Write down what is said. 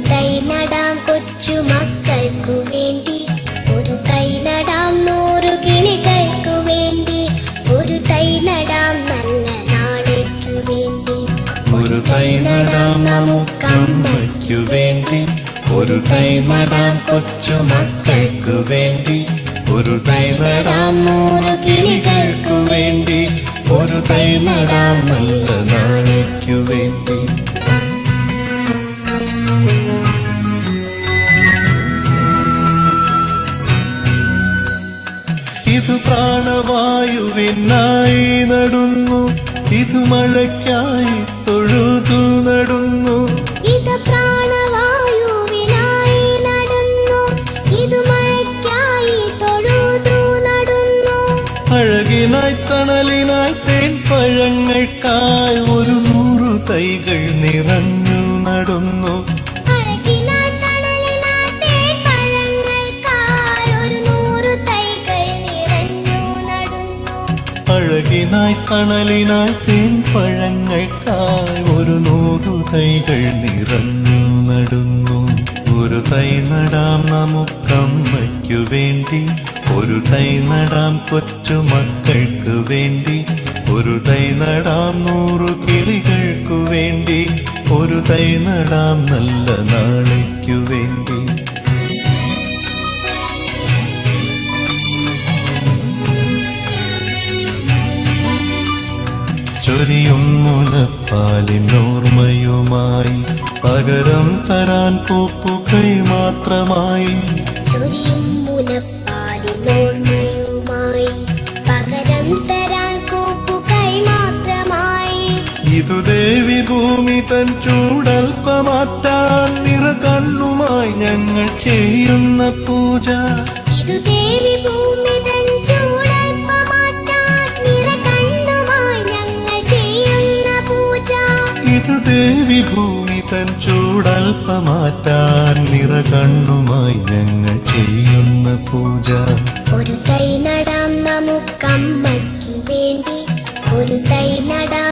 തൈ നടാം കൊച്ചു മക്കൾക്കു വേണ്ടി, ഒരു തൈ നടാം 100 കിളികൾക്കു വേണ്ടി, ഒരു തൈ നടാം നല്ല നാളേക്കു വേണ്ടി. ഒരു തൈ നടാം നമുക്കമ്മയ്ക്കു വേണ്ടി, ഒരു തൈ നടാം കൊച്ചു മക്കൾക്കു വേണ്ടി, ഒരു തൈ നടാം 100 കിളികൾക്കു വേണ്ടി, ഒരു തൈ നടാം നല്ല നാളേക്കു വേണ്ടി. ഇത് പ്രാണവായുവിനായി നടുന്നു, ഇത് മഴയ്ക്കായി തൊഴുതു നടുന്നു. ഇത് പ്രാണവായുവിനായി നടുന്നു, ഇത് മഴയ്ക്കായി തൊഴുതു നടുന്നു. അഴകിനായി തണലിനായി തേൻ പഴങ്ങൾക്കായി 100 തൈകൾ നിറഞ്ഞു നടുന്നു. അഴകിനായി തണലിനായി തേൻ പഴങ്ങൾക്കായി 100 തൈകൾ നിറഞ്ഞു നടുന്നു. അഴകിനായി തണലിനായി തേൻ പഴങ്ങൾക്കായി 100 തൈകൾ നിറഞ്ഞു നടുന്നു. ഒരു തൈ നടാം നമുക്കമ്മയ്ക്കു വേണ്ടി, ഒരു തൈ നടാം കൊച്ചു മക്കൾക്കു വേണ്ടി, ഒരു തൈ നടാം 100 കിളികൾക്കു വേണ്ടി, ഒരു തൈ നടാം നല്ല നാളേക്കു വേണ്ടി. ചൊരിയും മുലപ്പാലിനോർമ്മയുമായി പകരം തരാൻ പൂപ്പുകൈ മാത്രമായി. ചൊരിയും മുലപ്പാലിനോർമ്മയുമായി പകരം തരാൻ പൂപ്പുകൈ മാത്രമായി. ഇതു ദേവി ഭൂമി തൻ ചൂടൽപ്പമാറ്റാൻ നിറകണ്ണുമായി ഞങ്ങൾ ചെയ്യുന്ന പൂജ. ഇതു ദേവി ഭൂമി തൻ ചൂടൽപ്പമാറ്റാൻ നിറകണ്ണുമായി ഞങ്ങൾ ചെയ്യുന്ന പൂജ. ഇതു ദേവി ഭൂമി തൻ ചൂടൽപ്പമാറ്റാൻ നിറകണ്ണുമായി ഞങ്ങൾ ചെയ്യുന്ന പൂജ. ഒരു തൈ നടാം നമുക്കമ്മയ്ക്കു വേണ്ടി, ഒരു തൈ നടാം